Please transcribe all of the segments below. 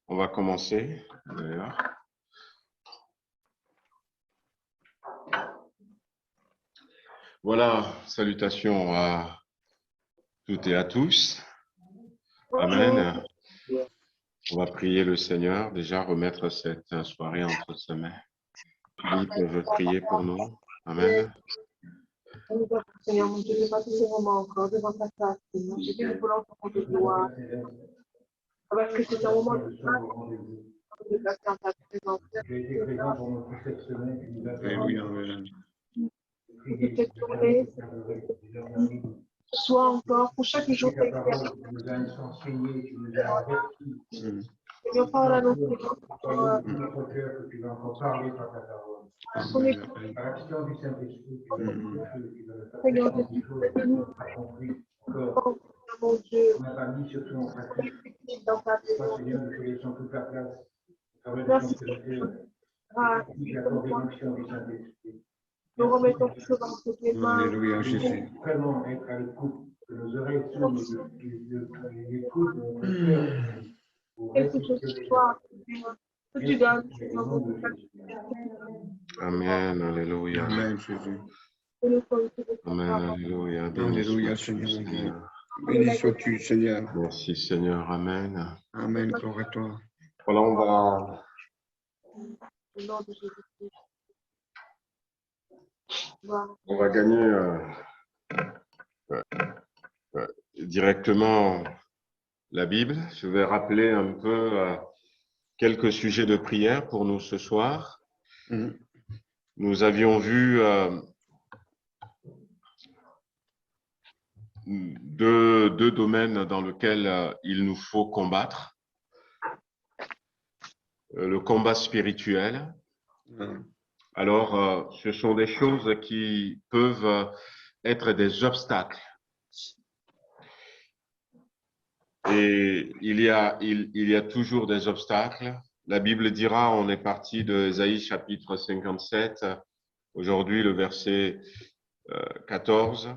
On va commencer, d'ailleurs. Voilà, salutations à toutes et à tous. Amen. On va prier le Seigneur, déjà remettre cette soirée entre ses mains. Philippe veut prier pour nous. Amen. Seigneur mon Dieu, devant tous ces moments encore, devant ta face, Seigneur. Je viens pour l'enfant de gloire. Parce que c'est un moment de grâce, de grâce en ta présence. Tu as été présent pour nous toute cette semaine, tu nous as permis de cette journée, soit encore pour chaque jour ta parole, tu nous as enseigné, tu nous as avertis. Seigneur, parle à notre Soyons dans notre cœur que tu vas encore parler par ta parole. Par l'action du Saint-Esprit, tu vas nous toucher, tu vas nous faire Seigneur, comprendre des choses que nous n'avons pas compris encore. mon Dieu, On n'a pas mis surtout en pratique. dans ta Toi, présence. Seigneur, nous te laissons toute la place. Travail de Merci, ton serviteur. grâce, Qui accorde l'action du Saint-Esprit. nous remettons tout cela entre tes mains. Alléluia, Jésus. Vraiment être à l'écoute, que nos oreilles s'ouvrent, l'écoute de notre cœur. Pour Quelque chose réceptionner de toi, que tu donnes, au Seigneur, nom mon de Dieu. Jésus. Amen, alléluia. Amen, Jésus. Et nous sommes tous de ta Amen, parole. alléluia. Béni Alléluia, sois-tu, Seigneur. Seigneur. Béni sois-tu, Seigneur. Merci, Seigneur. Amen. Amen, gloire à toi. Voilà, Au nom de Jésus-Christ. Gloire. on va gagner directement la Bible. Je vais rappeler un peu quelques sujets de prière pour nous ce soir. Nous avions vu deux domaines dans lesquels il nous faut combattre. Le combat spirituel. Alors, ce sont des choses qui peuvent être des obstacles. Et il y a toujours des obstacles. La Bible dira, on est parti de Ésaïe chapitre 57, aujourd'hui le verset 14,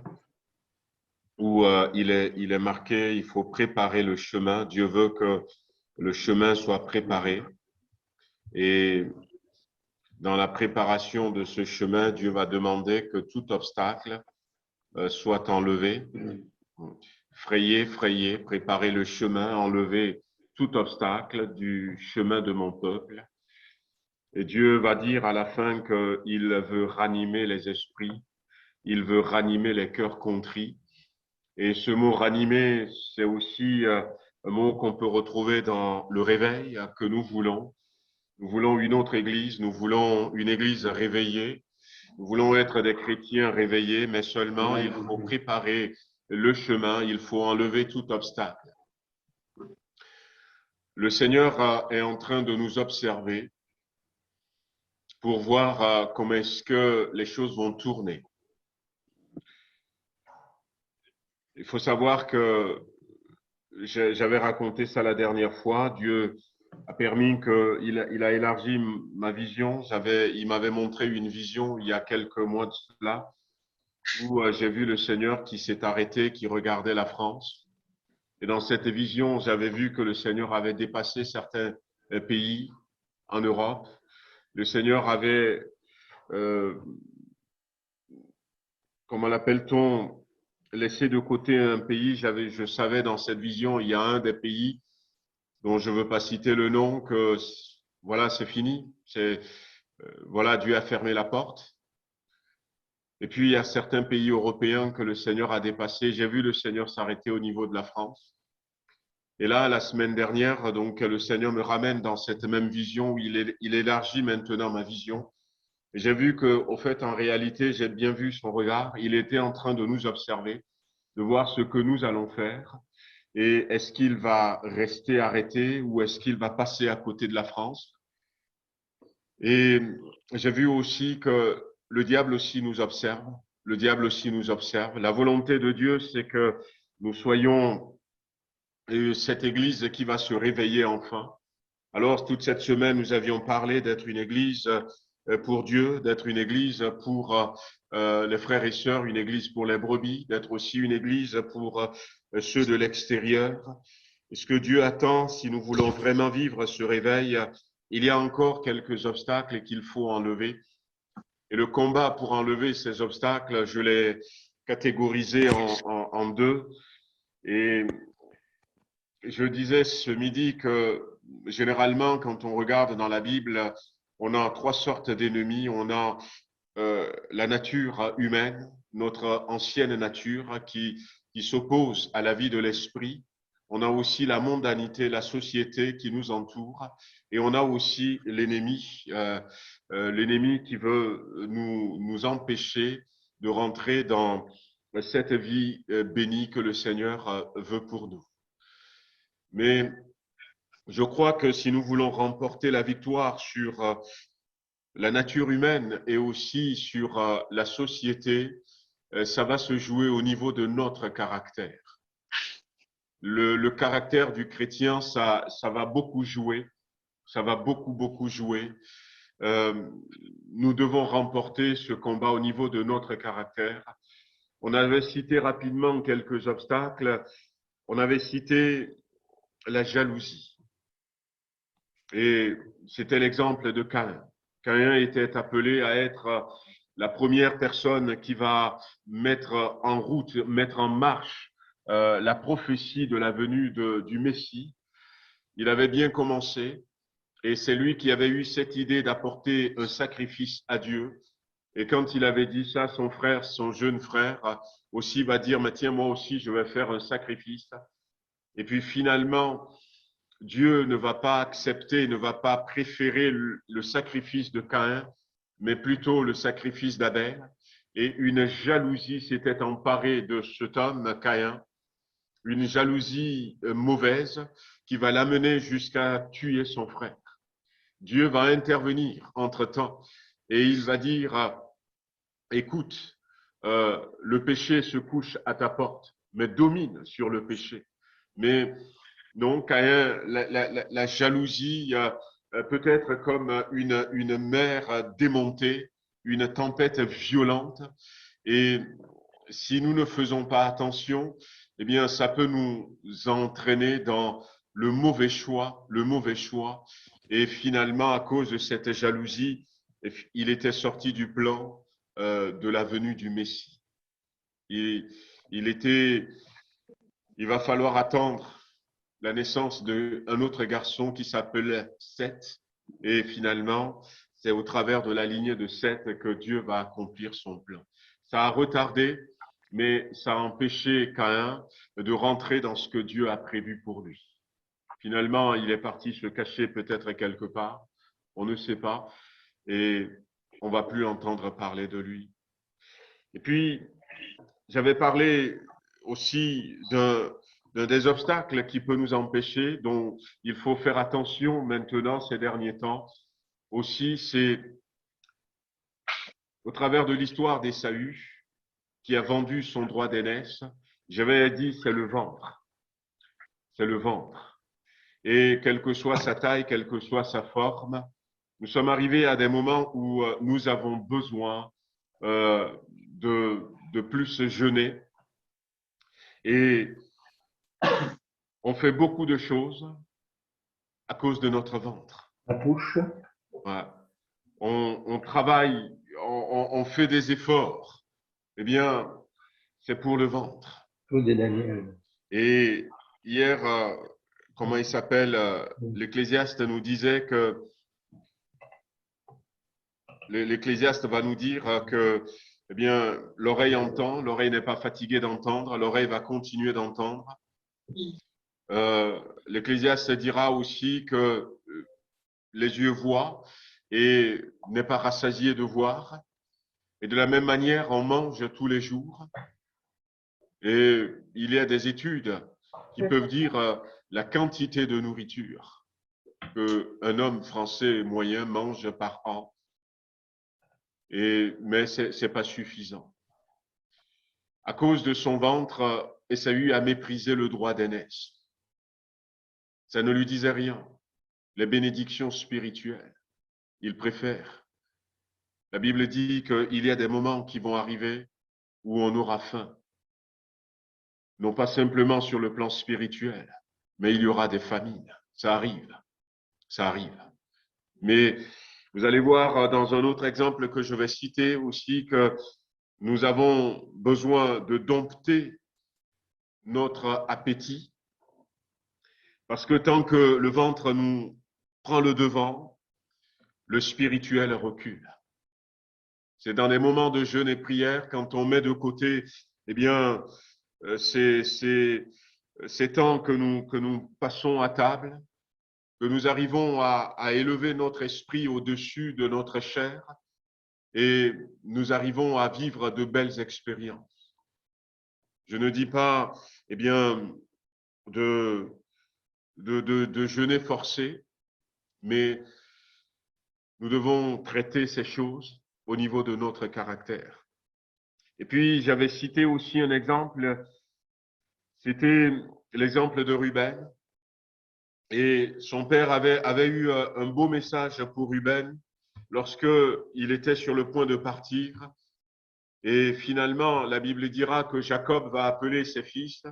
où il est marqué, il faut préparer le chemin. Dieu veut que le chemin soit préparé. Et dans la préparation de ce chemin, Dieu va demander que tout obstacle soit enlevé. Frayer, préparer le chemin, enlever tout obstacle du chemin de mon peuple. Et Dieu va dire à la fin qu'il veut ranimer les esprits, il veut ranimer les cœurs contrits. Et ce mot ranimer, c'est aussi un mot qu'on peut retrouver dans le réveil que nous voulons. Nous voulons une autre église, nous voulons une église réveillée, nous voulons être des chrétiens réveillés, mais seulement il faut préparer le chemin, il faut enlever tout obstacle. Le Seigneur est en train de nous observer pour voir comment est-ce que les choses vont tourner. Il faut savoir que j'avais raconté ça la dernière fois, Dieu a permis il a élargi ma vision. Il m'avait montré une vision il y a quelques mois de cela, où j'ai vu le Seigneur qui s'est arrêté, qui regardait la France. Et dans cette vision, j'avais vu que le Seigneur avait dépassé certains pays en Europe. Le Seigneur avait, comment l'appelle-t-on, laissé de côté un pays. Je savais dans cette vision, il y a un des pays dont je ne veux pas citer le nom, que voilà, c'est fini. Voilà, Dieu a fermé la porte. Et puis, il y a certains pays européens que le Seigneur a dépassés. J'ai vu le Seigneur s'arrêter au niveau de la France. Et là, la semaine dernière, donc, le Seigneur me ramène dans cette même vision où il élargit maintenant ma vision. Et j'ai vu qu'au fait, en réalité, j'ai bien vu son regard. Il était en train de nous observer, de voir ce que nous allons faire. Et est-ce qu'il va rester arrêté ou est-ce qu'il va passer à côté de la France? Et j'ai vu aussi que le diable aussi nous observe. Le diable aussi nous observe. La volonté de Dieu, c'est que nous soyons cette église qui va se réveiller enfin. Alors, toute cette semaine, nous avions parlé d'être une église pour Dieu, d'être une église pour les frères et sœurs, une église pour les brebis, d'être aussi une église pour ceux de l'extérieur. Et ce que Dieu attend, si nous voulons vraiment vivre ce réveil, il y a encore quelques obstacles qu'il faut enlever. Et le combat pour enlever ces obstacles, je l'ai catégorisé en deux. Et je disais ce midi que généralement, quand on regarde dans la Bible, on a trois sortes d'ennemis. On a la nature humaine, notre ancienne nature qui s'oppose à la vie de l'esprit. On a aussi la mondanité, la société qui nous entoure. Et on a aussi l'ennemi qui veut nous empêcher de rentrer dans cette vie bénie que le Seigneur veut pour nous. Mais je crois que si nous voulons remporter la victoire sur la nature humaine et aussi sur la société, ça va se jouer au niveau de notre caractère. Le caractère du chrétien, ça va beaucoup jouer. Ça va beaucoup jouer. Nous devons remporter ce combat au niveau de notre caractère. On avait cité rapidement quelques obstacles. On avait cité la jalousie. Et c'était l'exemple de Caïn. Caïn était appelé à être la première personne qui va mettre en route, mettre en marche la prophétie de la venue du Messie. Il avait bien commencé et c'est lui qui avait eu cette idée d'apporter un sacrifice à Dieu. Et quand il avait dit ça, son frère, son jeune frère aussi va dire, mais tiens, moi aussi, je vais faire un sacrifice. Et puis finalement, Dieu ne va pas accepter, ne va pas préférer le sacrifice de Caïn, mais plutôt le sacrifice d'Abel. Et une jalousie s'était emparée de cet homme, Caïn, une jalousie mauvaise qui va l'amener jusqu'à tuer son frère. Dieu va intervenir entre-temps et il va dire, écoute, le péché se couche à ta porte, mais domine sur le péché. Mais non, Caïn, la jalousie peut être comme une mer démontée, une tempête violente. Et si nous ne faisons pas attention, eh bien, ça peut nous entraîner dans le mauvais choix. Et finalement, à cause de cette jalousie, il était sorti du plan de la venue du Messie. Il va falloir attendre la naissance d'un autre garçon qui s'appelait Seth. Et finalement, c'est au travers de la lignée de Seth que Dieu va accomplir son plan. Ça a retardé, mais ça a empêché Caïn de rentrer dans ce que Dieu a prévu pour lui. Finalement, il est parti se cacher peut-être quelque part, on ne sait pas, et on ne va plus entendre parler de lui. Et puis, j'avais parlé aussi d'un des obstacles qui peut nous empêcher, dont il faut faire attention maintenant ces derniers temps. Aussi, c'est au travers de l'histoire d'Ésaü, qui a vendu son droit d'aînesse, j'avais dit c'est le ventre. C'est le ventre. Et quelle que soit sa taille, quelle que soit sa forme, nous sommes arrivés à des moments où nous avons besoin de plus jeûner. Et on fait beaucoup de choses à cause de notre ventre. La bouche. Ouais. On travaille, on fait des efforts. Eh bien, c'est pour le ventre. Et hier, comment il s'appelle, l'Ecclésiaste nous disait que l'Ecclésiaste va nous dire que eh bien, l'oreille entend, l'oreille n'est pas fatiguée d'entendre, l'oreille va continuer d'entendre. L'Ecclésiaste dira aussi que les yeux voient et n'est pas rassasié de voir. Et de la même manière, on mange tous les jours. Et il y a des études qui peuvent dire la quantité de nourriture qu'un homme français moyen mange par an. Mais ce n'est pas suffisant. À cause de son ventre, Ésaü a méprisé le droit d'aînesse. Ça ne lui disait rien. Les bénédictions spirituelles, il préfère. La Bible dit qu'il y a des moments qui vont arriver où on aura faim. Non pas simplement sur le plan spirituel, mais il y aura des famines. Ça arrive, ça arrive. Mais vous allez voir dans un autre exemple que je vais citer aussi que nous avons besoin de dompter notre appétit, parce que tant que le ventre nous prend le devant, le spirituel recule. C'est dans des moments de jeûne et prière, quand on met de côté, eh bien, ces temps que nous passons à table, que nous arrivons à élever notre esprit au-dessus de notre chair et nous arrivons à vivre de belles expériences. Je ne dis pas, eh bien, de jeûner forcé, mais nous devons traiter ces choses au niveau de notre caractère. Et puis, j'avais cité aussi un exemple, c'était l'exemple de Ruben. Et son père avait eu un beau message pour Ruben lorsque il était sur le point de partir. Et finalement, la Bible dira que Jacob va appeler ses fils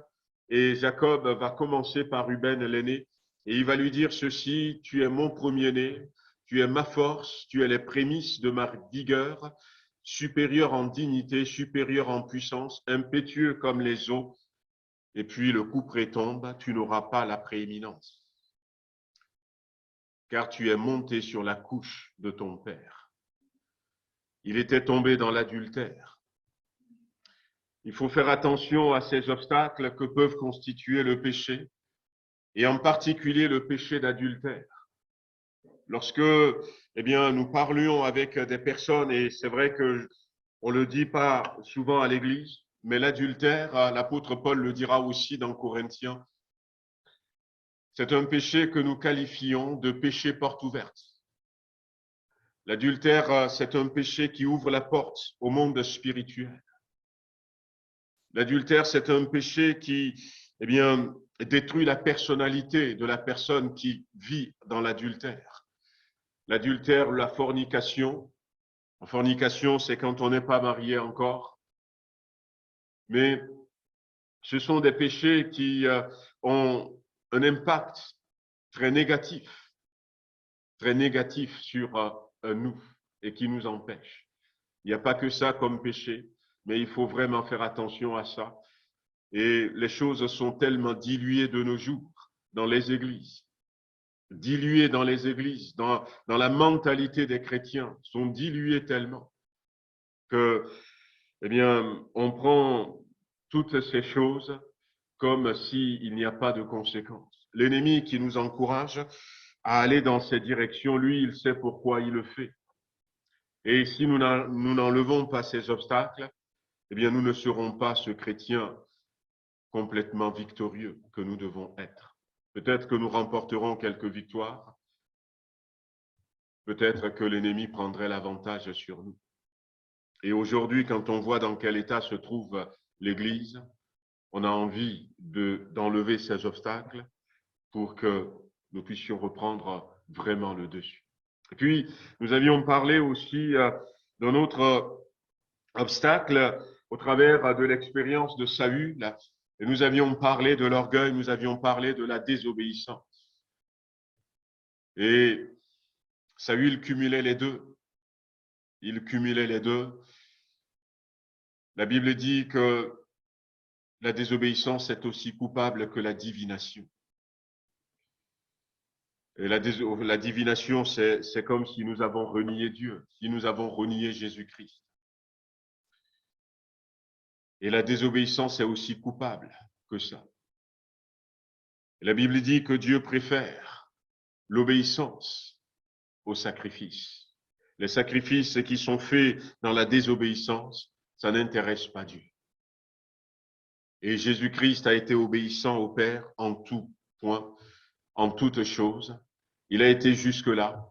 et Jacob va commencer par Ruben l'aîné et il va lui dire ceci: tu es mon premier-né, tu es ma force, tu es les prémices de ma vigueur, supérieur en dignité, supérieur en puissance, impétueux comme les eaux. Et puis le coup prétombe, tu n'auras pas la prééminence, car tu es monté sur la couche de ton père. Il était tombé dans l'adultère. Il faut faire attention à ces obstacles que peuvent constituer le péché, et en particulier le péché d'adultère. Lorsque, eh bien, nous parlions avec des personnes, et c'est vrai que on le dit pas souvent à l'église, mais l'adultère, l'apôtre Paul le dira aussi dans Corinthiens, c'est un péché que nous qualifions de péché porte ouverte. L'adultère, c'est un péché qui ouvre la porte au monde spirituel. L'adultère, c'est un péché qui, eh bien, détruit la personnalité de la personne qui vit dans l'adultère. L'adultère, la fornication. La fornication, c'est quand on n'est pas marié encore. Mais ce sont des péchés qui ont un impact très négatif sur nous et qui nous empêchent. Il n'y a pas que ça comme péché, mais il faut vraiment faire attention à ça. Et les choses sont tellement diluées de nos jours dans les églises, diluées dans les églises, dans la mentalité des chrétiens, sont diluées tellement que, eh bien, on prend toutes ces choses comme s'il n'y a pas de conséquences. L'ennemi qui nous encourage à aller dans ces directions, lui, il sait pourquoi il le fait. Et si nous n'enlevons pas ces obstacles, eh bien, nous ne serons pas ce chrétien complètement victorieux que nous devons être. Peut-être que nous remporterons quelques victoires, peut-être que l'ennemi prendrait l'avantage sur nous. Et aujourd'hui, quand on voit dans quel état se trouve l'Église, on a envie d'enlever ces obstacles pour que nous puissions reprendre vraiment le dessus. Et puis, nous avions parlé aussi d'un autre obstacle au travers de l'expérience de Saül. Et nous avions parlé de l'orgueil, nous avions parlé de la désobéissance. Et Saül cumulait les deux. Il cumulait les deux. La Bible dit que la désobéissance est aussi coupable que la divination. Et la divination, c'est comme si nous avons renié Dieu, si nous avons renié Jésus-Christ. Et la désobéissance est aussi coupable que ça. Et la Bible dit que Dieu préfère l'obéissance au sacrifice. Les sacrifices qui sont faits dans la désobéissance, ça n'intéresse pas Dieu. Et Jésus-Christ a été obéissant au Père en tout point, en toutes choses. Il a été jusque-là,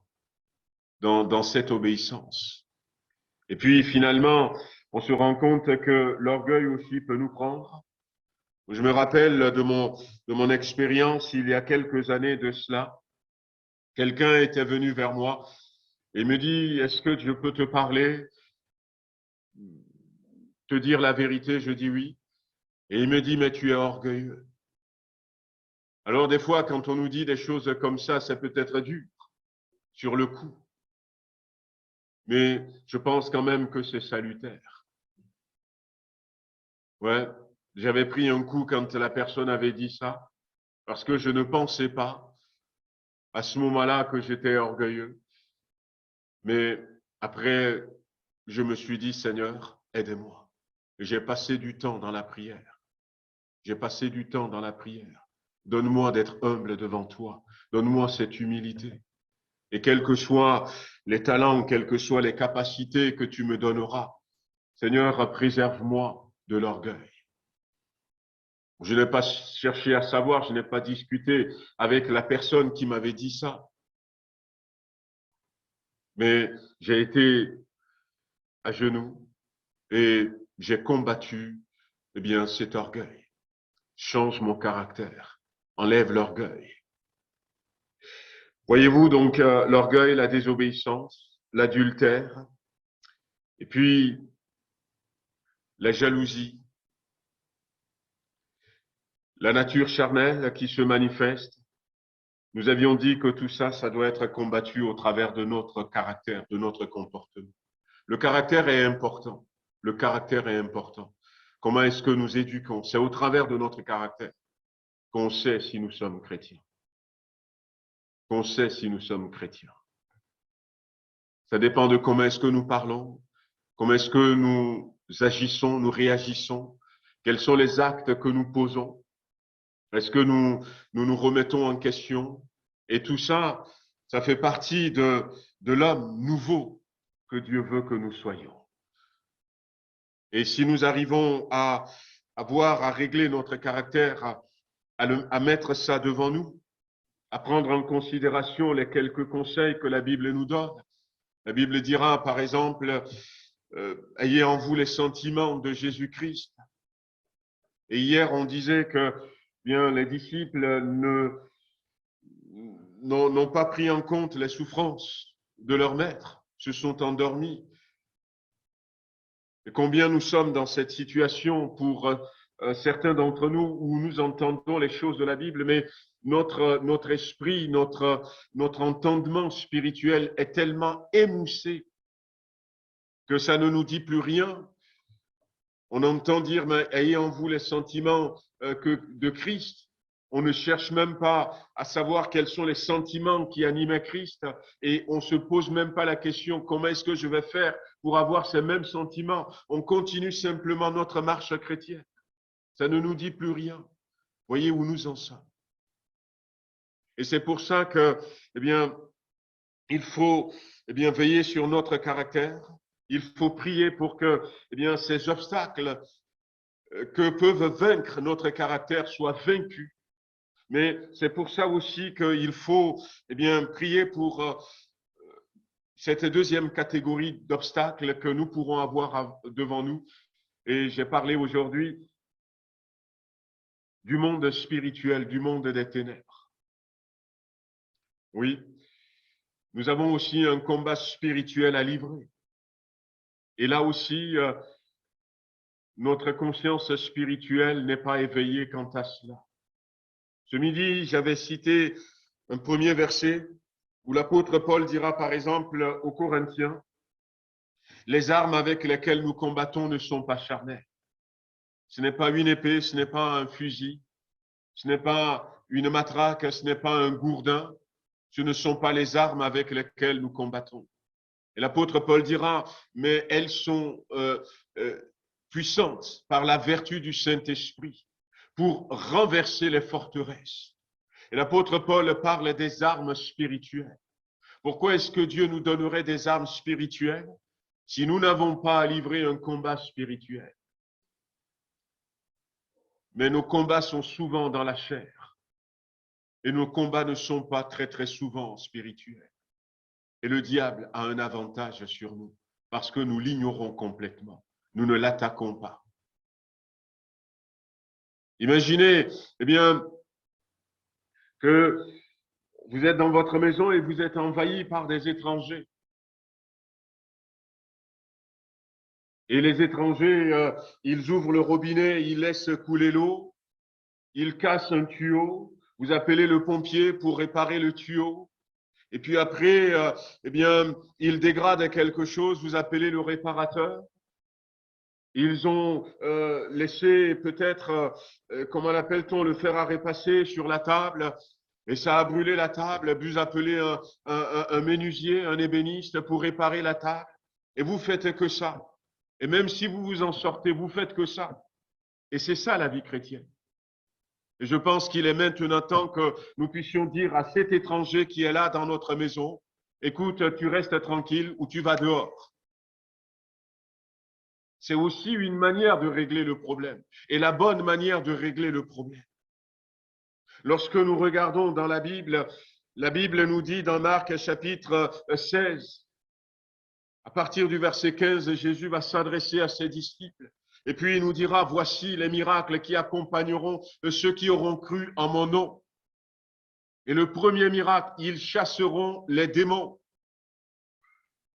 dans cette obéissance. Et puis finalement, on se rend compte que l'orgueil aussi peut nous prendre. Je me rappelle de mon expérience il y a quelques années de cela. Quelqu'un était venu vers moi et me dit, est-ce que je peux te parler, te dire la vérité? Je dis oui. Et il me dit, mais tu es orgueilleux. Alors des fois, quand on nous dit des choses comme ça peut être dur sur le coup. Mais je pense quand même que c'est salutaire. Ouais, j'avais pris un coup quand la personne avait dit ça, parce que je ne pensais pas à ce moment-là que j'étais orgueilleux. Mais après, je me suis dit, Seigneur, aide-moi. J'ai passé du temps dans la prière. J'ai passé du temps dans la prière. Donne-moi d'être humble devant toi. Donne-moi cette humilité. Et quels que soient les talents, quelles que soient les capacités que tu me donneras, Seigneur, préserve-moi de l'orgueil. Je n'ai pas cherché à savoir, je n'ai pas discuté avec la personne qui m'avait dit ça. Mais j'ai été à genoux et j'ai combattu, eh bien, cet orgueil. Change mon caractère. Enlève l'orgueil. Voyez-vous donc l'orgueil, la désobéissance, l'adultère, et puis la jalousie, la nature charnelle qui se manifeste. Nous avions dit que tout ça, ça doit être combattu au travers de notre caractère, de notre comportement. Le caractère est important. Le caractère est important. Comment est-ce que nous éduquons? C'est au travers de notre caractère qu'on sait si nous sommes chrétiens. Qu'on sait si nous sommes chrétiens. Ça dépend de comment est-ce que nous parlons, comment est-ce que nous agissons, nous réagissons, quels sont les actes que nous posons. Est-ce que nous remettons en question? Et tout ça, ça fait partie de l'homme nouveau que Dieu veut que nous soyons. Et si nous arrivons à régler notre caractère, à mettre ça devant nous, à prendre en considération les quelques conseils que la Bible nous donne. La Bible dira, par exemple, ayez en vous les sentiments de Jésus-Christ. Et hier, on disait que bien, les disciples n'ont pas pris en compte les souffrances de leur maître, se sont endormis. Et combien nous sommes dans cette situation pour certains d'entre nous où nous entendons les choses de la Bible, mais notre esprit, notre entendement spirituel est tellement émoussé que ça ne nous dit plus rien. On entend dire, mais ayez en vous les sentiments de Christ. On ne cherche même pas à savoir quels sont les sentiments qui animaient Christ et on se pose même pas la question comment est-ce que je vais faire pour avoir ces mêmes sentiments. On continue simplement notre marche chrétienne. Ça ne nous dit plus rien. Voyez où nous en sommes. Et c'est pour ça que, eh bien, il faut, eh bien, veiller sur notre caractère. Il faut prier pour que, eh bien, ces obstacles que peuvent vaincre notre caractère soient vaincus. Mais c'est pour ça aussi qu'il faut, eh bien, prier pour cette deuxième catégorie d'obstacles que nous pourrons avoir devant nous. Et j'ai parlé aujourd'hui du monde spirituel, du monde des ténèbres. Oui, nous avons aussi un combat spirituel à livrer. Et là aussi, notre conscience spirituelle n'est pas éveillée quant à cela. Ce midi, j'avais cité un premier verset où l'apôtre Paul dira par exemple aux Corinthiens, les armes avec lesquelles nous combattons ne sont pas charnelles. Ce n'est pas une épée, ce n'est pas un fusil, ce n'est pas une matraque, ce n'est pas un gourdin, ce ne sont pas les armes avec lesquelles nous combattons. Et l'apôtre Paul dira, mais elles sont puissantes par la vertu du Saint-Esprit pour renverser les forteresses. Et l'apôtre Paul parle des armes spirituelles. Pourquoi est-ce que Dieu nous donnerait des armes spirituelles si nous n'avons pas à livrer un combat spirituel? Mais nos combats sont souvent dans la chair. Et nos combats ne sont pas très, très souvent spirituels. Et le diable a un avantage sur nous parce que nous l'ignorons complètement. Nous ne l'attaquons pas. Imaginez, eh bien, que vous êtes dans votre maison et vous êtes envahi par des étrangers. Et les étrangers, ils ouvrent le robinet, ils laissent couler l'eau, ils cassent un tuyau, Vous appelez le pompier pour réparer le tuyau. Et puis après, eh bien, il dégrade quelque chose, vous appelez le réparateur. Ils ont laissé peut-être, comment l'appelle-t-on, le fer à repasser sur la table et ça a brûlé la table. Vous appelez un menuisier, un ébéniste pour réparer la table et vous faites que ça. Et même si vous vous en sortez, vous faites que ça. Et c'est ça la vie chrétienne. Et je pense qu'il est maintenant temps que nous puissions dire à cet étranger qui est là dans notre maison, écoute, tu restes tranquille ou tu vas dehors. C'est aussi une manière de régler le problème et la bonne manière de régler le problème. Lorsque nous regardons dans la Bible nous dit dans Marc chapitre 16, à partir du verset 15, Jésus va s'adresser à ses disciples. Et puis il nous dira, voici les miracles qui accompagneront ceux qui auront cru en mon nom. Et le premier miracle, ils chasseront les démons.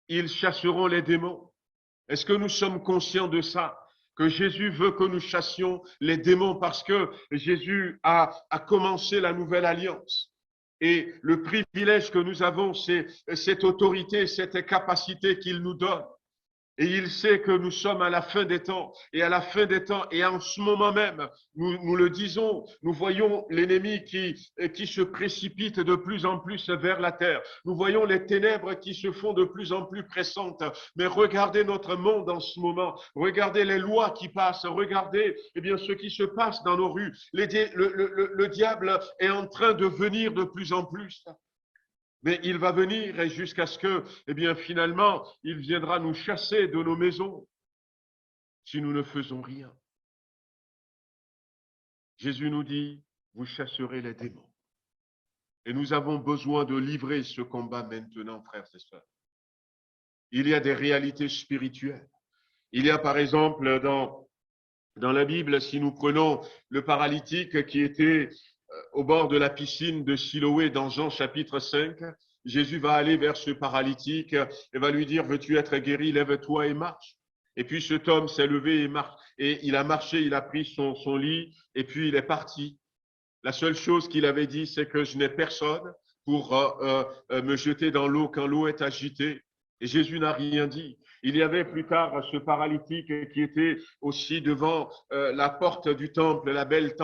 Ils chasseront les démons. Est-ce que nous sommes conscients de ça? Que Jésus veut que nous chassions les démons parce que Jésus a commencé la nouvelle alliance. Et le privilège que nous avons, c'est cette autorité, cette capacité qu'il nous donne. Et il sait que nous sommes à la fin des temps. Et à la fin des temps, et en ce moment même, nous le disons, nous voyons l'ennemi qui se précipite de plus en plus vers la terre. Nous voyons les ténèbres qui se font de plus en plus pressantes. Mais regardez notre monde en ce moment. Regardez les lois qui passent. Regardez bien, ce qui se passe dans nos rues. Le diable est en train de venir de plus en plus. Mais il va venir et jusqu'à ce que, bien, finalement, il viendra nous chasser de nos maisons si nous ne faisons rien. Jésus nous dit, vous chasserez les démons. Et nous avons besoin de livrer ce combat maintenant, frères et sœurs. Il y a des réalités spirituelles. Il y a, par exemple, dans la Bible, si nous prenons le paralytique qui était au bord de la piscine de Siloé dans Jean chapitre 5, Jésus va aller vers ce paralytique et va lui dire, veux-tu être guéri, lève-toi et marche. Et puis cet homme s'est levé et marche. Et il a marché, il a pris son lit et puis il est parti. La seule chose qu'il avait dit, c'est que je n'ai personne pour me jeter dans l'eau quand l'eau est agitée. Et Jésus n'a rien dit. Il y avait plus tard ce paralytique qui était aussi devant la porte du temple, la belle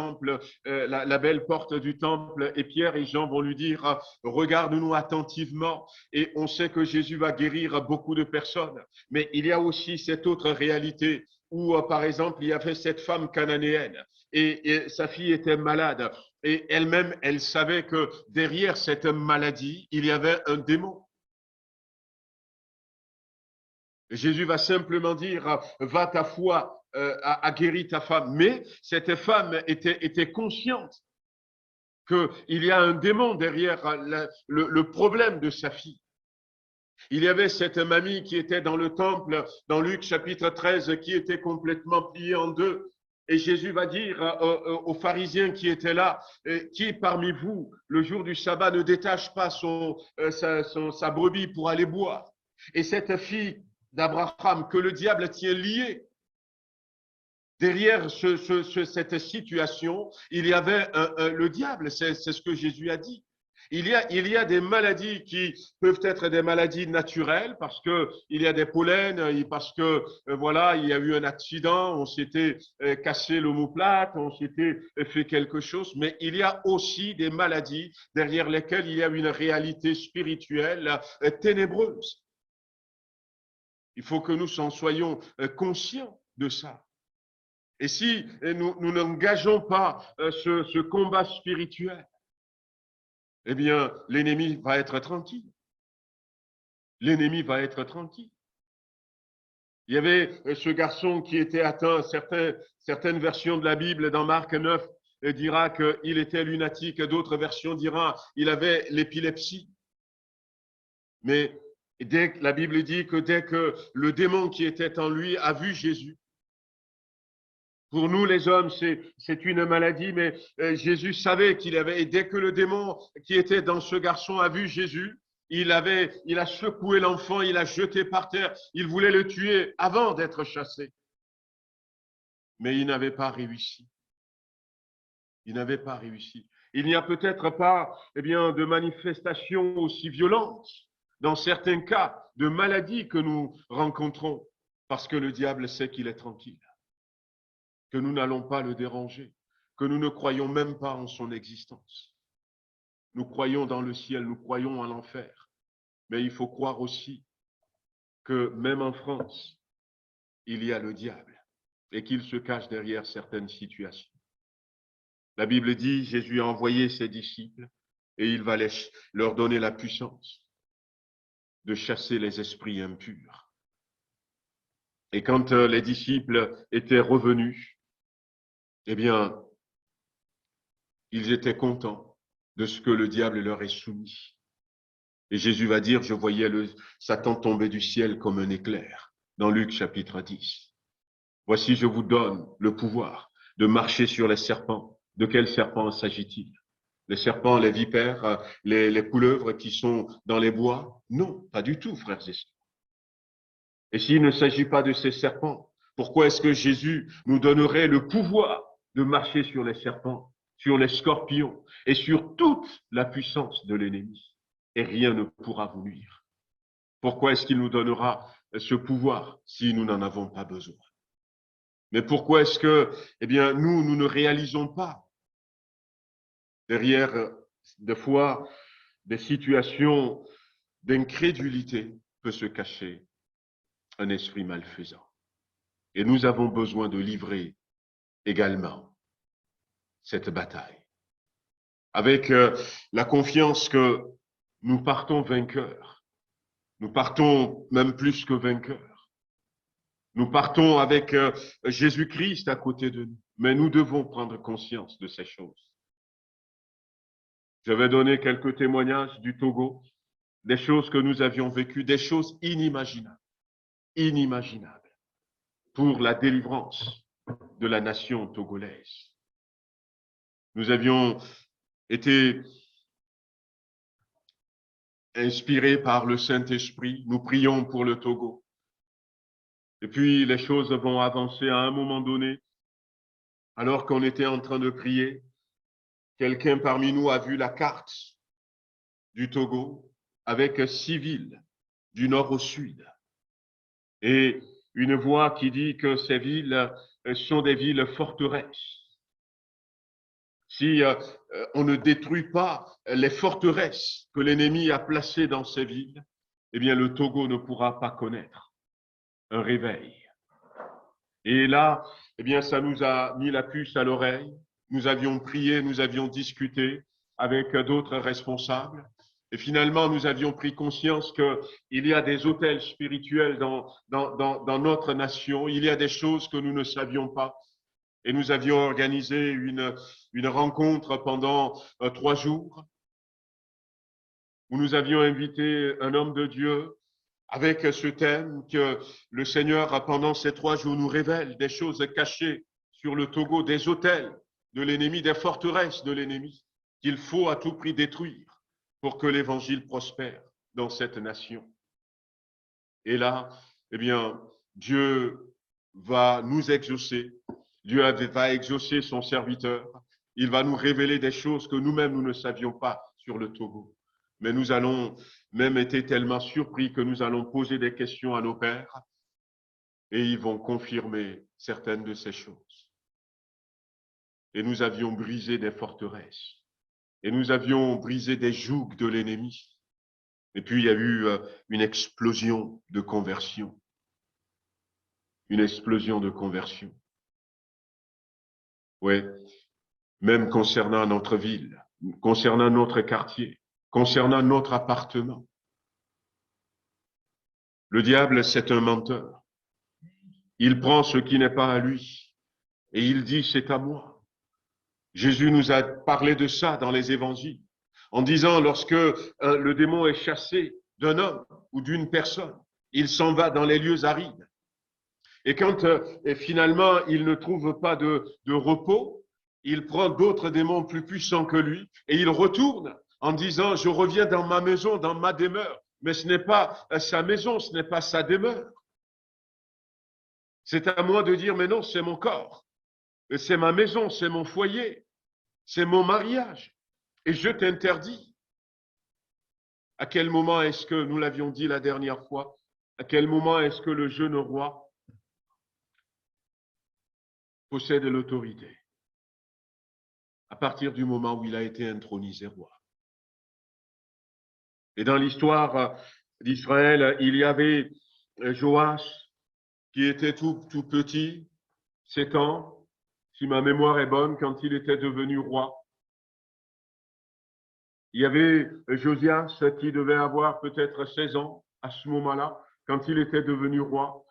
porte du temple. Et Pierre et Jean vont lui dire, regarde-nous attentivement. Et on sait que Jésus va guérir beaucoup de personnes. Mais il y a aussi cette autre réalité où, par exemple, il y avait cette femme cananéenne et sa fille était malade. Et elle-même, elle savait que derrière cette maladie, il y avait un démon. Jésus va simplement dire, va, ta foi a guéri ta femme. Mais cette femme était consciente qu'il y a un démon derrière le problème de sa fille. Il y avait cette mamie qui était dans le temple, dans Luc chapitre 13, qui était complètement pliée en deux. Et Jésus va dire aux pharisiens qui étaient là, qui parmi vous, le jour du sabbat, ne détache pas sa brebis pour aller boire. Et cette fille d'Abraham que le diable tient liée. Derrière cette situation, il y avait le diable, c'est ce que Jésus a dit. Il y a des maladies qui peuvent être des maladies naturelles parce que il y a des pollens, parce que voilà, il y a eu un accident, on s'était cassé l'omoplate, on s'était fait quelque chose, mais il y a aussi des maladies derrière lesquelles il y a une réalité spirituelle ténébreuse. Il faut que nous en soyons conscients de ça. Et si nous n'engageons pas ce combat spirituel, eh bien, l'ennemi va être tranquille. L'ennemi va être tranquille. Il y avait ce garçon qui était atteint, certaines versions de la Bible, dans Marc 9, dira qu'il était lunatique, d'autres versions diront qu'il avait l'épilepsie. Mais la Bible dit que dès que le démon qui était en lui a vu Jésus, pour nous les hommes, c'est une maladie, mais Jésus savait qu'il avait, et dès que le démon qui était dans ce garçon a vu Jésus, il a secoué l'enfant, il l'a jeté par terre, il voulait le tuer avant d'être chassé. Mais il n'avait pas réussi. Il n'avait pas réussi. Il n'y a peut-être pas, de manifestations aussi violentes, dans certains cas, de maladies que nous rencontrons, parce que le diable sait qu'il est tranquille, que nous n'allons pas le déranger, que nous ne croyons même pas en son existence. Nous croyons dans le ciel, nous croyons en l'enfer, mais il faut croire aussi que même en France, il y a le diable et qu'il se cache derrière certaines situations. La Bible dit, Jésus a envoyé ses disciples et il va leur donner la puissance de chasser les esprits impurs. Et quand les disciples étaient revenus, ils étaient contents de ce que le diable leur est soumis. Et Jésus va dire, je voyais Satan tomber du ciel comme un éclair, dans Luc chapitre 10. Voici, je vous donne le pouvoir de marcher sur les serpents. De quels serpents s'agit-il? Les serpents, les vipères, les couleuvres qui sont dans les bois? Non, pas du tout, frères et sœurs. Et s'il ne s'agit pas de ces serpents, pourquoi est-ce que Jésus nous donnerait le pouvoir de marcher sur les serpents, sur les scorpions et sur toute la puissance de l'ennemi? Et rien ne pourra vous nuire. Pourquoi est-ce qu'il nous donnera ce pouvoir si nous n'en avons pas besoin? Mais pourquoi est-ce que, nous ne réalisons pas derrière, des fois, des situations d'incrédulité peut se cacher un esprit malfaisant. Et nous avons besoin de livrer également cette bataille avec la confiance que nous partons vainqueurs. Nous partons même plus que vainqueurs. Nous partons avec Jésus-Christ à côté de nous. Mais nous devons prendre conscience de ces choses. Je vais donner quelques témoignages du Togo, des choses que nous avions vécues, des choses inimaginables pour la délivrance de la nation togolaise. Nous avions été inspirés par le Saint-Esprit. Nous prions pour le Togo. Et puis, les choses vont avancer à un moment donné. Alors qu'on était en train de prier, quelqu'un parmi nous a vu la carte du Togo avec 6 villes du nord au sud. Et une voix qui dit que ces villes sont des villes forteresses. Si on ne détruit pas les forteresses que l'ennemi a placées dans ces villes, le Togo ne pourra pas connaître un réveil. Et là, ça nous a mis la puce à l'oreille. Nous avions prié, nous avions discuté avec d'autres responsables. Et finalement, nous avions pris conscience qu'il y a des hôtels spirituels dans notre nation. Il y a des choses que nous ne savions pas. Et nous avions organisé une rencontre pendant 3 jours où nous avions invité un homme de Dieu avec ce thème que le Seigneur, pendant ces 3 jours, nous révèle des choses cachées sur le Togo, des hôtels de l'ennemi, des forteresses de l'ennemi qu'il faut à tout prix détruire pour que l'évangile prospère dans cette nation. Et là, Dieu va nous exaucer. Dieu va exaucer son serviteur. Il va nous révéler des choses que nous-mêmes, nous ne savions pas sur le Togo. Mais nous allons même été tellement surpris que nous allons poser des questions à nos pères et ils vont confirmer certaines de ces choses. Et nous avions brisé des forteresses. Et nous avions brisé des jougs de l'ennemi. Et puis, il y a eu une explosion de conversion. Une explosion de conversion. Oui, même concernant notre ville, concernant notre quartier, concernant notre appartement. Le diable, c'est un menteur. Il prend ce qui n'est pas à lui et il dit, c'est à moi. Jésus nous a parlé de ça dans les évangiles, en disant, lorsque le démon est chassé d'un homme ou d'une personne, il s'en va dans les lieux arides. Et quand finalement il ne trouve pas de repos, il prend d'autres démons plus puissants que lui et il retourne en disant, je reviens dans ma maison, dans ma demeure. Mais ce n'est pas sa maison, ce n'est pas sa demeure. C'est à moi de dire, mais non, c'est mon corps. C'est ma maison, c'est mon foyer, c'est mon mariage. Et je t'interdis. À quel moment est-ce que, nous l'avions dit la dernière fois, à quel moment est-ce que le jeune roi possède l'autorité? À partir du moment où il a été intronisé roi. Et dans l'histoire d'Israël, il y avait Joas qui était tout petit, 7 ans, si ma mémoire est bonne, quand il était devenu roi. Il y avait Josias qui devait avoir peut-être 16 ans à ce moment-là, quand il était devenu roi.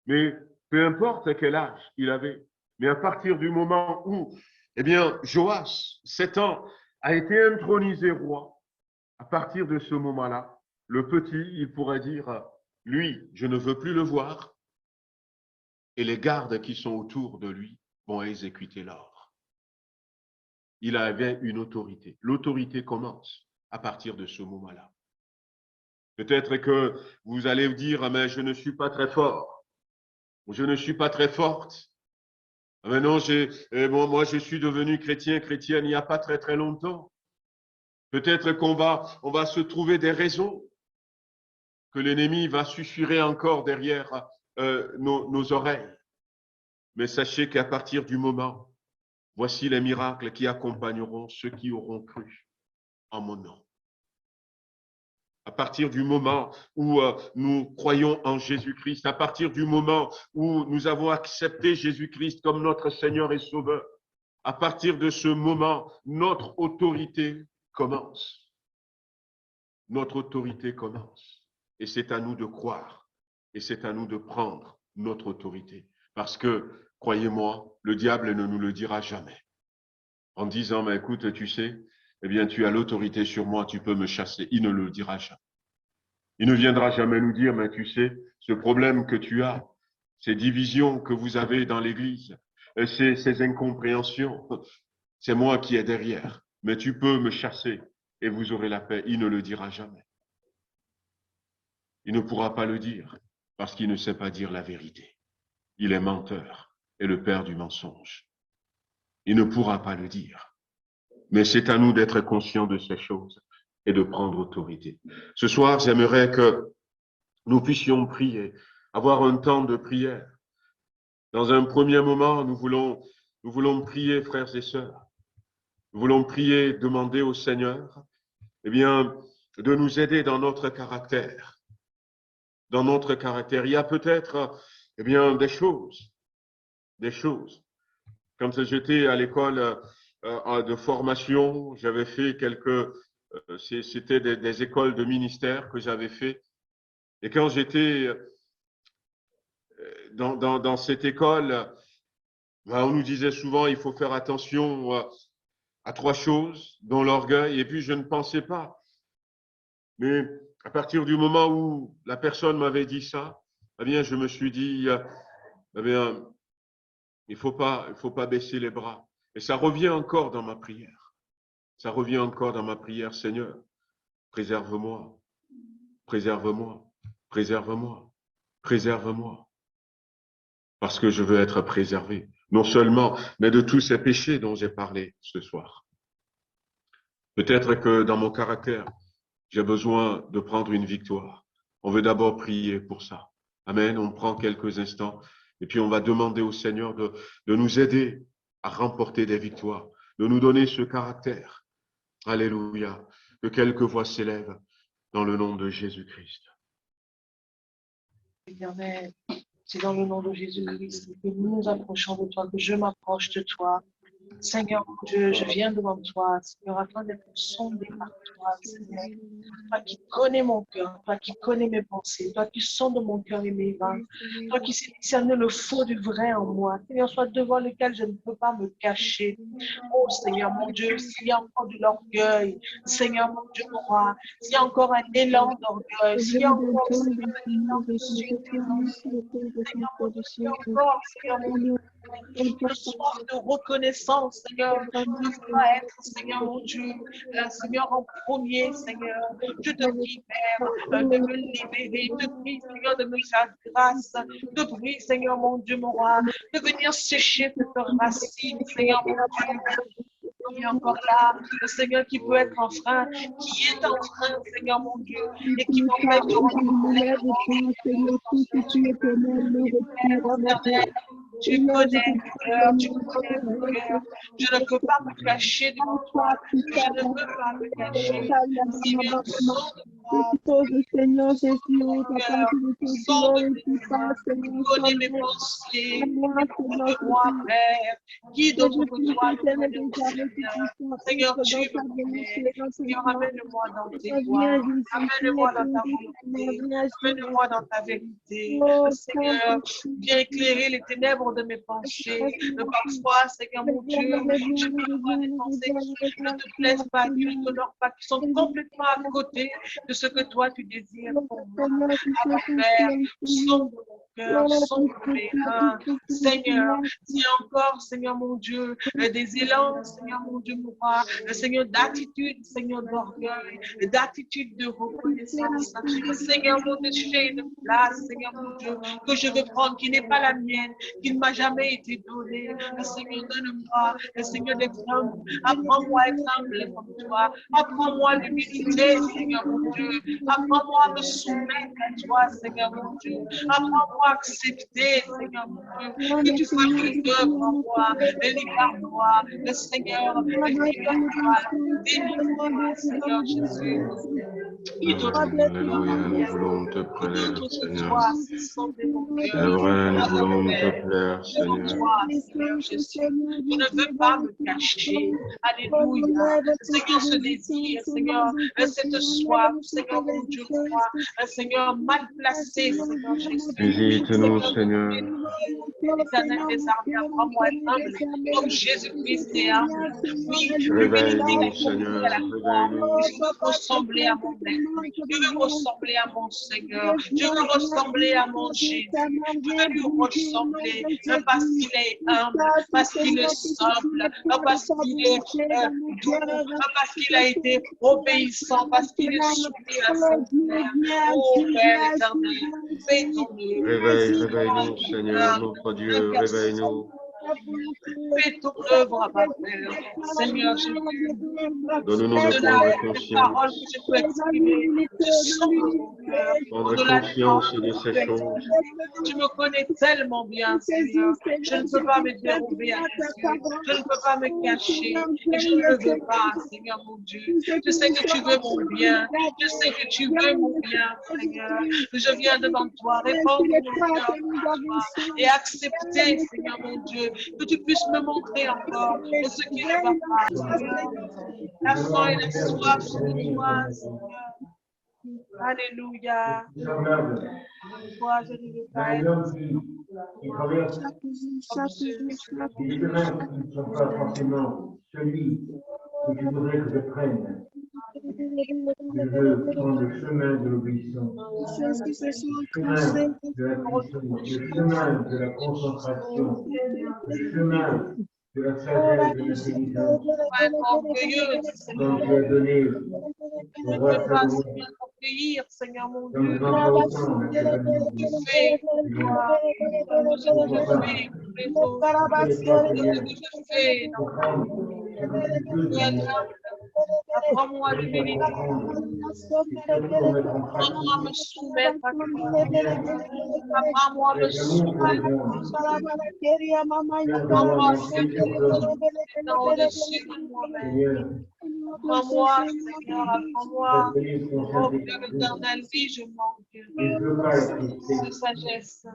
Mais peu importe quel âge il avait, mais à partir du moment où, eh bien, Joas, 7 ans, a été intronisé roi, à partir de ce moment-là, le petit, il pourrait dire, lui, je ne veux plus le voir, et les gardes qui sont autour de lui vont exécuter l'ordre. Il avait une autorité. L'autorité commence à partir de ce moment-là. Peut-être que vous allez vous dire, mais je ne suis pas très fort, je ne suis pas très forte. Mais non, moi je suis devenu chrétienne il n'y a pas très longtemps. Peut-être qu'on va se trouver des raisons que l'ennemi va susurrer encore derrière nos oreilles. Mais sachez qu'à partir du moment, voici les miracles qui accompagneront ceux qui auront cru en mon nom. À partir du moment où nous croyons en Jésus-Christ, à partir du moment où nous avons accepté Jésus-Christ comme notre Seigneur et Sauveur, à partir de ce moment, notre autorité commence. Notre autorité commence. Et c'est à nous de croire. Et c'est à nous de prendre notre autorité. Parce que, croyez-moi, le diable ne nous le dira jamais. En disant, mais écoute, tu sais, eh bien, tu as l'autorité sur moi, tu peux me chasser. Il ne le dira jamais. Il ne viendra jamais nous dire, mais tu sais, ce problème que tu as, ces divisions que vous avez dans l'Église, ces incompréhensions, c'est moi qui est derrière. Mais tu peux me chasser et vous aurez la paix. Il ne le dira jamais. Il ne pourra pas le dire parce qu'il ne sait pas dire la vérité. Il est menteur et le père du mensonge. Il ne pourra pas le dire. Mais c'est à nous d'être conscients de ces choses et de prendre autorité. Ce soir, j'aimerais que nous puissions prier, avoir un temps de prière. Dans un premier moment, nous voulons prier, frères et sœurs. Nous voulons prier, demander au Seigneur, eh bien, de nous aider dans notre caractère. Dans notre caractère, il y a peut-être, eh bien, des choses. Quand j'étais à l'école de formation, j'avais fait c'était des écoles de ministère que j'avais fait. Et quand j'étais dans cette école, on nous disait souvent, il faut faire attention à 3 choses, dont l'orgueil. Et puis, je ne pensais pas. Mais à partir du moment où la personne m'avait dit ça, eh bien, je me suis dit, eh bien, il faut pas baisser les bras. Et ça revient encore dans ma prière. Ça revient encore dans ma prière, Seigneur, préserve-moi, préserve-moi, préserve-moi, préserve-moi. Parce que je veux être préservé, non seulement, mais de tous ces péchés dont j'ai parlé ce soir. Peut-être que dans mon caractère, j'ai besoin de prendre une victoire. On veut d'abord prier pour ça. Amen. On prend quelques instants et puis on va demander au Seigneur de nous aider à remporter des victoires, de nous donner ce caractère. Alléluia. Que quelques voix s'élèvent dans le nom de Jésus-Christ. Éternel, c'est dans le nom de Jésus-Christ que nous nous approchons de toi, que je m'approche de toi. Seigneur mon Dieu, je viens devant toi, Seigneur, afin d'être sondé par toi, Seigneur. Toi qui connais mon cœur, toi qui connais mes pensées, toi qui sondes mon cœur et mes reins, toi qui sais discerner le faux du vrai en moi, Seigneur, soit devant lequel je ne peux pas me cacher. Oh Seigneur mon Dieu, s'il y a encore de l'orgueil, Seigneur mon Dieu, mon roi, s'il y a encore un élan d'orgueil, s'il y a encore, Seigneur, un élan de suite, Seigneur mon Dieu, s'il y a encore, Seigneur mon Dieu, une soif de reconnaissance, Seigneur, je veux être, Seigneur mon Dieu, Seigneur en premier, Seigneur. Je te prie, Père, de me libérer, je te prie, Seigneur, de me faire grâce, je te prie, Seigneur mon Dieu, mon roi, de venir sécher cette racine, Seigneur mon Dieu. qui est encore là, le Seigneur qui peut être en frein, qui est en frein, Seigneur mon Dieu, et qui m'empêche de rencontrer l'éternel. Tu connais le cœur, tu connais le cœur. Je ne peux pas me cacher devant toi. Je ne peux pas me cacher. Seigneur, Seigneur Jésus, tu connais mes pensées, de moi, Père, guide notre toi, Seigneur, tu me connais. Seigneur, amène-moi dans tes voies, amène-moi dans ta volonté, amène-moi dans ta vérité. Seigneur, viens éclairer les ténèbres de mes pensées. Parfois, Seigneur mon Dieu, je peux avoir des pensées qui ne te plaisent pas, qui ne t'honorent pas, qui sont complètement à côté de ce que toi tu désires pour moi. Alors, Père, sonde mon cœur, sonde mes reins. Seigneur, si encore, Seigneur mon Dieu, des élans, Seigneur mon Dieu, mon roi, Seigneur, d'attitude, Seigneur, d'orgueil, d'attitude de reconnaissance. Seigneur mon Dieu, j'ai une place, Seigneur mon Dieu, que je veux prendre, qui n'est pas la mienne, qui ne m'a jamais été donnée. Seigneur, donne-moi, Seigneur, d'être humble. Apprends-moi à être humble comme toi. Apprends-moi l'humilité, Seigneur mon Dieu. Apprends-moi à me soumettre à toi, Seigneur mon Dieu. Apprends-moi à accepter, Seigneur mon Dieu, que tu fasses une œuvre en moi, libère-moi, le Seigneur, libère-moi, délivre-moi, Seigneur Jésus. Alléluia, nous voulons te plaire, Seigneur. C'est vrai, nous voulons te plaire, Seigneur. Je ne veux pas me cacher. Alléluia. Seigneur, ce désir, Seigneur, cette soif, Seigneur mon Dieu, moi, Seigneur, mal placé, Seigneur Jésus. Visite-nous, Seigneur. Éternel des armées, apprends-moi à être humble, comme Jésus-Christ est humble. Oui, réveille-nous, Seigneur, réveille-nous. Je veux ressembler à mon maître. Je veux ressembler à mon Seigneur. Je veux ressembler à mon Jésus. Je veux lui ressembler parce qu'il est humble, parce qu'il est simple, parce qu'il est doux, parce qu'il a été obéissant, parce qu'il est soumis à son Père. Oh Père éternel, fais ton œuvre. Réveille-nous, Seigneur, notre Dieu, réveille-nous. Fais ton œuvre, ma Père. Seigneur Jésus, donne-nous de prendre conscience. Prendre conscience de ces choses. Tu me connais tellement bien, Seigneur. Je ne peux pas me dérober à tes yeux. Je ne peux pas me cacher. Et je ne le veux pas, Seigneur mon Dieu. Je sais que tu veux mon bien. Je sais que tu veux mon bien, Seigneur. Je viens devant toi, répondre mon cœur et accepter, Seigneur mon Dieu, que tu puisses me montrer encore ce qui ne va pas. La faim et la soif de toi, Seigneur. Alléluia. Toi, je ne veux pas être. Qui traverse des chemins qui ne sont pas forcément celui que tu voudrais que je prenne. Je veux prendre le chemin de l'obéissance, le chemin de la puissance, le chemin de la concentration, le chemin de la sagesse, de l'intelligence. Comme tu as donné au roi Salomon, Seigneur mon comme Dieu, je n'en pas autant, mais tu as donné apprends-moi l'humilité. Apprends-moi à me soumettre à toi. Apprends-moi à me soumettre. Apprends-moi à faire au-dessus de moi-même. Apprends-moi, Seigneur, apprends-moi. Oh Dieu éternel, oui, je manque de sagesse.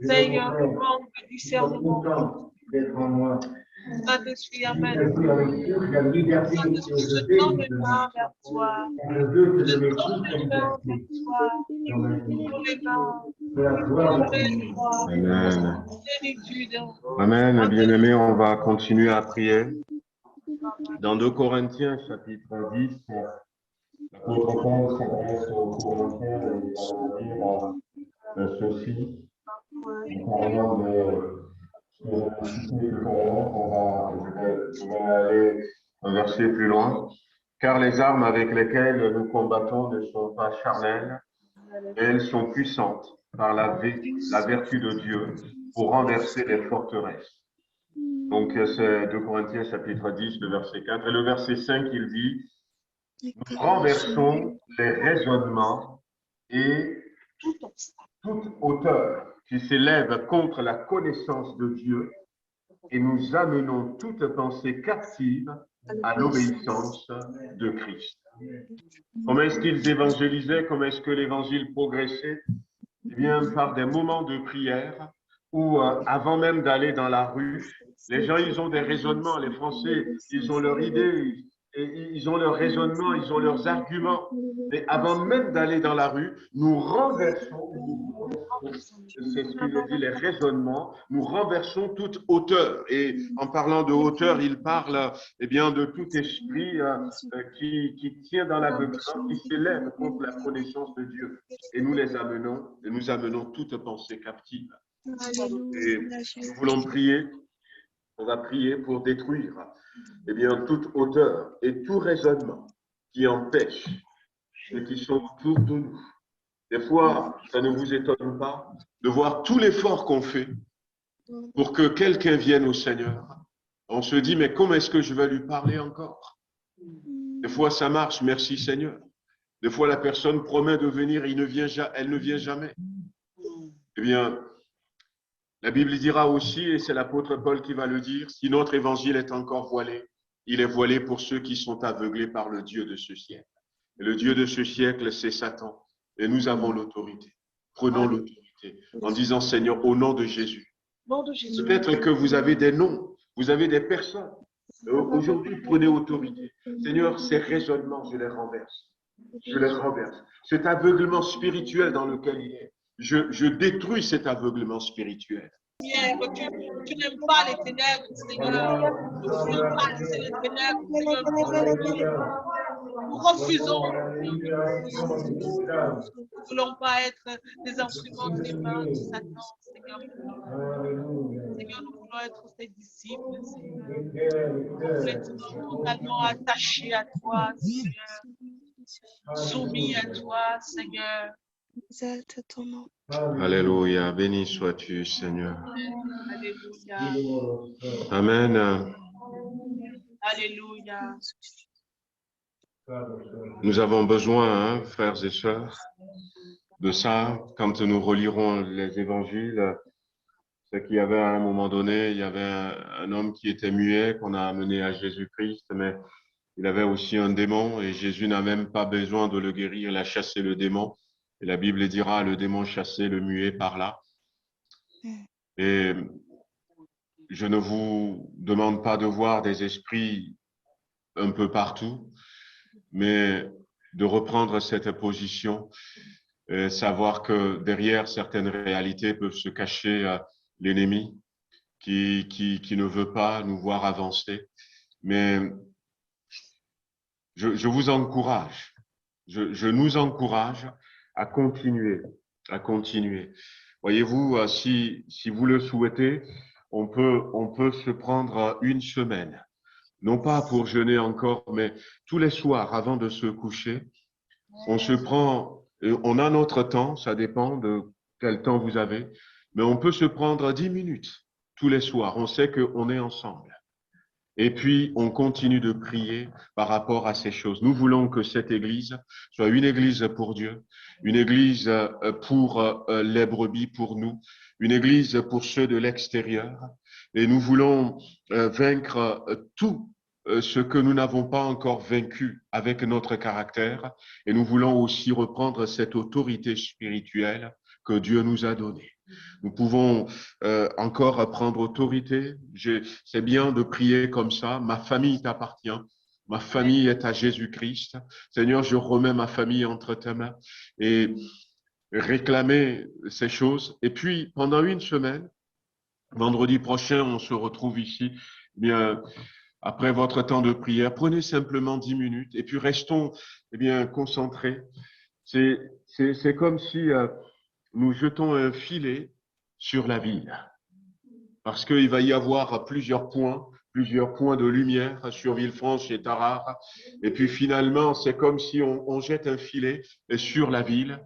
Seigneur, je manque de discernement. Saint-Esprit, amen. Saint-Esprit, je tends mes mains vers toi. Je tends mes mains vers toi. Pour les mains. Amen. Amen. Bien-aimés, on va continuer à prier. Dans 2 Corinthiens, chapitre 10, l'apôtre Paul s'adresse aux Corinthiens et il va leur dire ceci. Concernant je vais aller un verset plus loin. Car les armes avec lesquelles nous combattons ne sont pas charnelles, mais elles sont puissantes par la vertu de Dieu pour renverser les forteresses. Donc, c'est 2 Corinthiens chapitre 10, le verset 4. Et le verset 5, il dit, nous renversons les raisonnements et tout obstacle toute hauteur qui s'élève contre la connaissance de Dieu et nous amenons toute pensée captive à l'obéissance de Christ. Comment est-ce qu'ils évangélisaient? Comment est-ce que l'évangile progressait? Eh bien, par des moments de prière où, avant même d'aller dans la rue, les gens, ils ont des raisonnements. Les Français, ils ont leur idée, et ils ont leur raisonnement, ils ont leurs arguments. Mais avant même d'aller dans la rue, nous renversons, c'est ce qu'il dit, les raisonnements, nous renversons toute hauteur. Et en parlant de hauteur, il parle eh bien, de tout esprit qui tient dans l'aveuglement, qui s'élève contre la connaissance de Dieu. Et nous les amenons, et nous amenons toute pensée captive. Et nous voulons prier, on va prier pour détruire eh bien, toute hauteur et tout raisonnement qui empêche ceux qui sont autour de nous. Des fois, ça ne vous étonne pas de voir tout l'effort qu'on fait pour que quelqu'un vienne au Seigneur. On se dit, mais comment est-ce que je vais lui parler encore? Des fois, ça marche, merci Seigneur. Des fois, la personne promet de venir, elle ne vient jamais. Eh bien, la Bible dira aussi, et c'est l'apôtre Paul qui va le dire, si notre évangile est encore voilé, il est voilé pour ceux qui sont aveuglés par le Dieu de ce siècle. Et le Dieu de ce siècle, c'est Satan. Et nous avons l'autorité. Prenons l'autorité en disant, Seigneur, au nom de Jésus. Peut-être que vous avez des noms, vous avez des personnes. Aujourd'hui, prenez autorité. Seigneur, ces raisonnements, je les renverse. Je les renverse. Cet aveuglement spirituel dans lequel il est, je détruis cet aveuglement spirituel. Tu n'aimes pas les ténèbres, Seigneur. Tu ne veux pas les ténèbres, Seigneur. Nous refusons. Nous ne voulons pas être des instruments des mains de Satan, Seigneur. Seigneur, nous voulons être ses disciples, Seigneur. Complètement, totalement attachés à toi, Seigneur. Soumis à toi, Seigneur. Exalte ton nom. Alléluia, béni sois-tu, Seigneur. Alléluia. Amen. Alléluia. Nous avons besoin, frères et sœurs, de ça. Quand nous relirons les évangiles, c'est qu'il y avait à un moment donné, il y avait un homme qui était muet, qu'on a amené à Jésus-Christ, mais il avait aussi un démon et Jésus n'a même pas besoin de le guérir, il a chassé le démon. Et la Bible dira, le démon chassait le muet par là. Et je ne vous demande pas de voir des esprits un peu partout, mais de reprendre cette position et savoir que derrière certaines réalités peuvent se cacher l'ennemi qui ne veut pas nous voir avancer. Mais je vous encourage, je nous encourage à continuer. Voyez-vous, si vous le souhaitez, on peut se prendre une semaine, non pas pour jeûner encore, mais tous les soirs avant de se coucher, on se prend, on a notre temps, ça dépend de quel temps vous avez, mais on peut se prendre 10 minutes tous les soirs. On sait qu'on est ensemble. Et puis, on continue de prier par rapport à ces choses. Nous voulons que cette église soit une église pour Dieu, une église pour les brebis, pour nous, une église pour ceux de l'extérieur. Et nous voulons vaincre tout ce que nous n'avons pas encore vaincu avec notre caractère. Et nous voulons aussi reprendre cette autorité spirituelle que Dieu nous a donnée. Nous pouvons encore prendre autorité. C'est bien de prier comme ça. Ma famille t'appartient. Ma famille est à Jésus-Christ. Seigneur, je remets ma famille entre tes mains et réclamer ces choses. Et puis, pendant une semaine, vendredi prochain, on se retrouve ici. Eh bien, après votre temps de prière, prenez simplement 10 minutes et puis restons eh bien, concentrés. C'est comme si nous jetons un filet sur la ville, parce qu'il va y avoir plusieurs points de lumière sur Villefranche et Tarare, et puis finalement, c'est comme si on jette un filet sur la ville,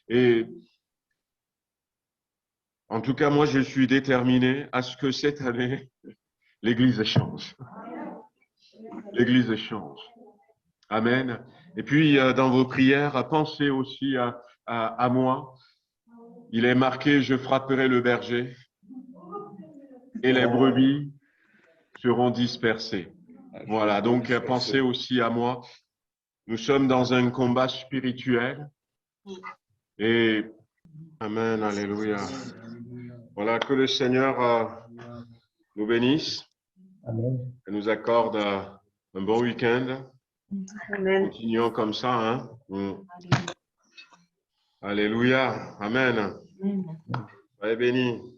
et en tout cas, moi, je suis déterminé à ce que cette année, l'Église change. L'Église change. Amen. Et puis, dans vos prières, pensez aussi à moi. Il est marqué, je frapperai le berger et les brebis seront dispersées. Voilà, donc pensez aussi à moi. Nous sommes dans un combat spirituel. Et, amen, alléluia. Voilà, que le Seigneur nous bénisse et nous accorde un bon week-end. Amen. Continuons comme ça. Hein? Alléluia. Amen. Soyez bénis.